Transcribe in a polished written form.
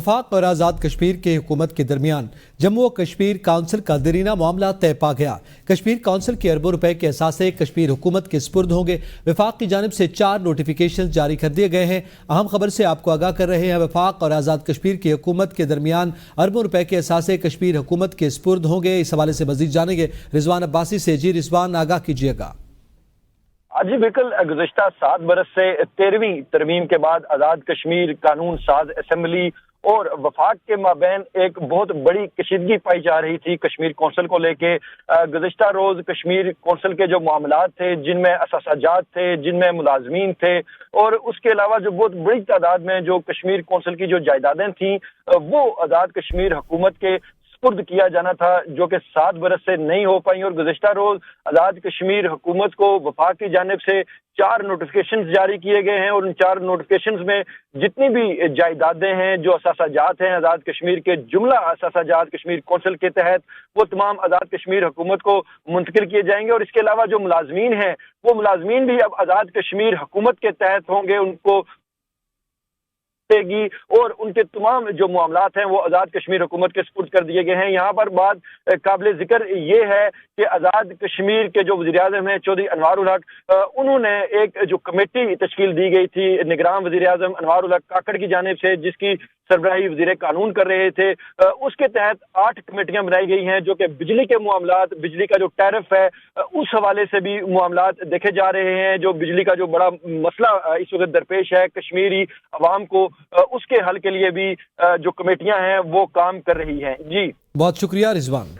وفاق اور آزاد کشمیر کے حکومت کے درمیان جموں و کشمیر کونسل کا دیرینہ معاملہ طے پا گیا۔ کشمیر کونسل کے اربوں روپے کے اثاثے کشمیر حکومت کے سپرد ہوں گے۔ وفاق کی جانب سے 4 نوٹیفیکیشن جاری کر دیے گئے ہیں۔ اہم خبر سے آپ کو آگاہ کر رہے ہیں۔ وفاق اور آزاد کشمیر کی حکومت کے درمیان اربوں روپے کے اثاثے کشمیر حکومت کے سپرد ہوں گے۔ اس حوالے سے مزید جانیں گے رضوان عباسی سے۔ جی رضوان، آگاہ کیجیے گا۔ جی بالکل، گزشتہ 7 برس سے 13ویں ترمیم کے بعد آزاد کشمیر قانون ساز اسمبلی اور وفاق کے مابین ایک بہت بڑی کشیدگی پائی جا رہی تھی کشمیر کونسل کو لے کے۔ گزشتہ روز کشمیر کونسل کے جو معاملات تھے، جن میں اثاثہ جات تھے، جن میں ملازمین تھے، اور اس کے علاوہ جو بہت بڑی تعداد میں جو کشمیر کونسل کی جو جائیدادیں تھیں، وہ آزاد کشمیر حکومت کے سپرد کیا جانا تھا، جو کہ 7 برس سے نہیں ہو پائیں۔ اور گزشتہ روز آزاد کشمیر حکومت کو وفاق کی جانب سے 4 نوٹیفیکیشنز جاری کیے گئے ہیں، اور ان 4 نوٹیفیکیشنز میں جتنی بھی جائیدادیں ہیں، جو اثاثہ جات ہیں آزاد کشمیر کے، جملہ اثاثہ جات کشمیر کونسل کے تحت، وہ تمام آزاد کشمیر حکومت کو منتقل کیے جائیں گے۔ اور اس کے علاوہ جو ملازمین ہیں، وہ ملازمین بھی اب آزاد کشمیر حکومت کے تحت ہوں گے، ان کو گی، اور ان کے تمام جو معاملات ہیں وہ آزاد کشمیر حکومت کے سپرد کر دیے گئے ہیں۔ یہاں پر بات قابل ذکر یہ ہے کہ آزاد کشمیر کے جو وزیر اعظم ہیں چودھری انوار الحق، انہوں نے ایک جو کمیٹی تشکیل دی گئی تھی نگراں وزیر اعظم انوار الحق کاکڑ کی جانب سے، جس کی سربراہی وزیر قانون کر رہے تھے، اس کے تحت 8 کمیٹیاں بنائی گئی ہیں، جو کہ بجلی کے معاملات، بجلی کا جو ٹیرف ہے، اس حوالے سے بھی معاملات دیکھے جا رہے ہیں۔ جو بجلی کا جو بڑا مسئلہ اس وقت درپیش ہے کشمیری عوام کو، اس کے حل کے لیے بھی جو کمیٹیاں ہیں وہ کام کر رہی ہیں۔ جی بہت شکریہ رضوان۔